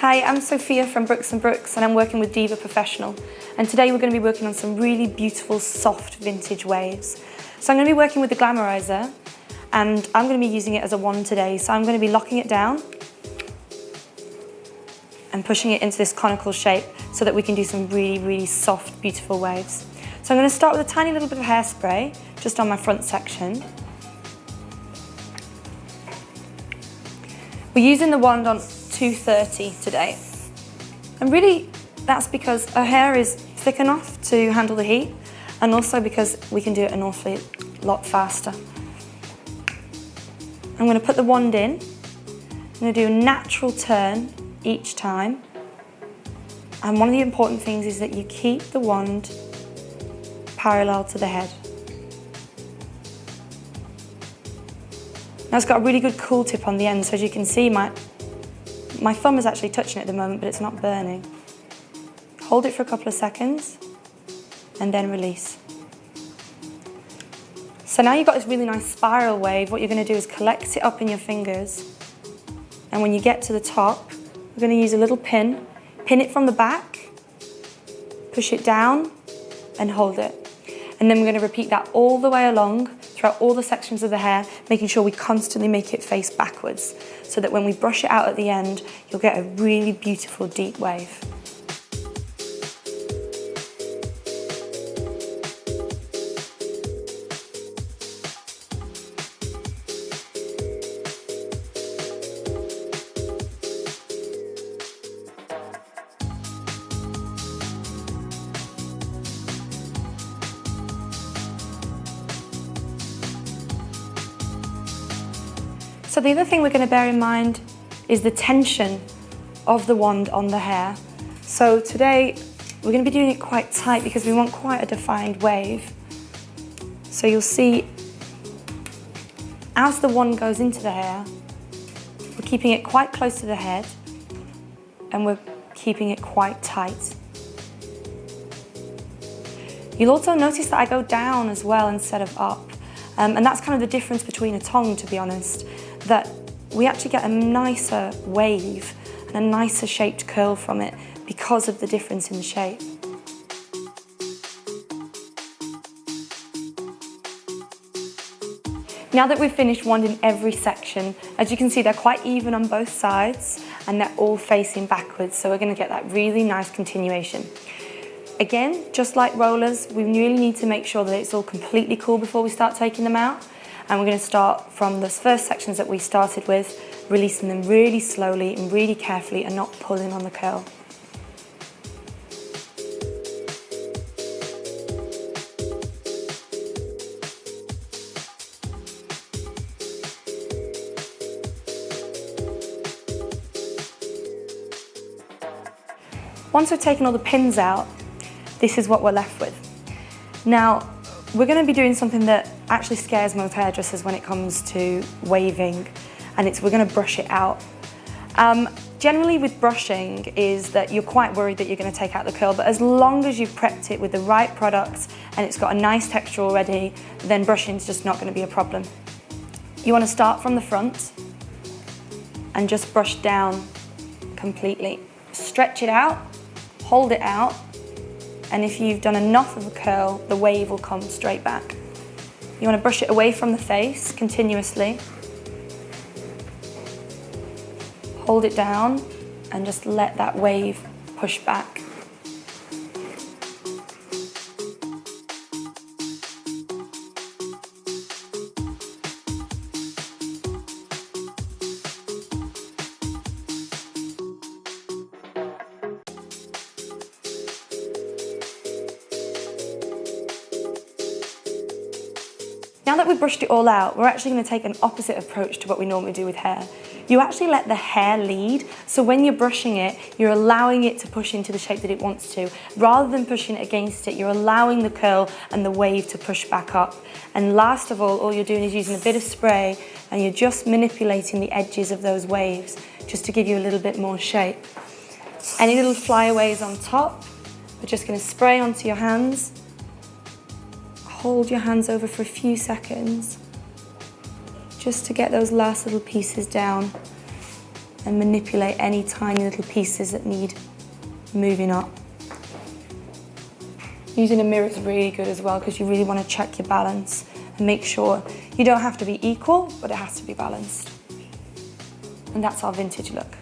Hi, I'm Sophia from Brooks & Brooks and I'm working with DIVA Professional. And today we're going to be working on some really beautiful, soft vintage waves. So I'm going to be working with the Glamorizer and I'm going to be using it as a wand today. So I'm going to be locking it down and pushing it into this conical shape so that we can do some really, really soft, beautiful waves. So I'm going to start with a tiny little bit of hairspray just on my front section. We're using the wand on 230 today. And really, that's because our hair is thick enough to handle the heat, and also because we can do it an awfully lot faster. I'm going to put the wand in. I'm going to do a natural turn each time. And one of the important things is that you keep the wand parallel to the head. Now it's got a really good cool tip on the end, so as you can see, my thumb is actually touching it at the moment, but it's not burning. Hold it for a couple of seconds and then release. So now you've got this really nice spiral wave. What you're going to do is collect it up in your fingers, and when you get to the top, we're going to use a little pin it from the back, push it down and hold it. And then we're going to repeat that all the way along throughout all the sections of the hair, making sure we constantly make it face backwards so that when we brush it out at the end, you'll get a really beautiful deep wave. So the other thing we're going to bear in mind is the tension of the wand on the hair. So today we're going to be doing it quite tight because we want quite a defined wave. So you'll see as the wand goes into the hair, we're keeping it quite close to the head and we're keeping it quite tight. You'll also notice that I go down as well instead of up. And that's kind of the difference between a tong, to be honest, that we actually get a nicer wave and a nicer shaped curl from it because of the difference in the shape. Now that we've finished wanding every section, as you can see, they're quite even on both sides and they're all facing backwards, so we're going to get that really nice continuation. Again, just like rollers, we really need to make sure that it's all completely cool before we start taking them out. And we're going to start from those first sections that we started with, releasing them really slowly and really carefully and not pulling on the curl. Once we've taken all the pins out, this is what we're left with. Now, we're going to be doing something that actually scares most hairdressers when it comes to waving, and we're going to brush it out. Generally with brushing is that you're quite worried that you're going to take out the curl, but as long as you've prepped it with the right product and it's got a nice texture already, then brushing is just not going to be a problem. You want to start from the front and just brush down completely. Stretch it out, hold it out, and if you've done enough of a curl, the wave will come straight back. You want to brush it away from the face continuously. Hold it down and just let that wave push back. Now that we've brushed it all out, we're actually going to take an opposite approach to what we normally do with hair. You actually let the hair lead, so when you're brushing it, you're allowing it to push into the shape that it wants to. Rather than pushing it against it, you're allowing the curl and the wave to push back up. And last of all you're doing is using a bit of spray and you're just manipulating the edges of those waves just to give you a little bit more shape. Any little flyaways on top, we're just going to spray onto your hands. Hold your hands over for a few seconds just to get those last little pieces down. and manipulate any tiny little pieces that need moving up. Using a mirror is really good as well because you really want to check your balance and make sure you don't have to be equal, but it has to be balanced. And that's our vintage look.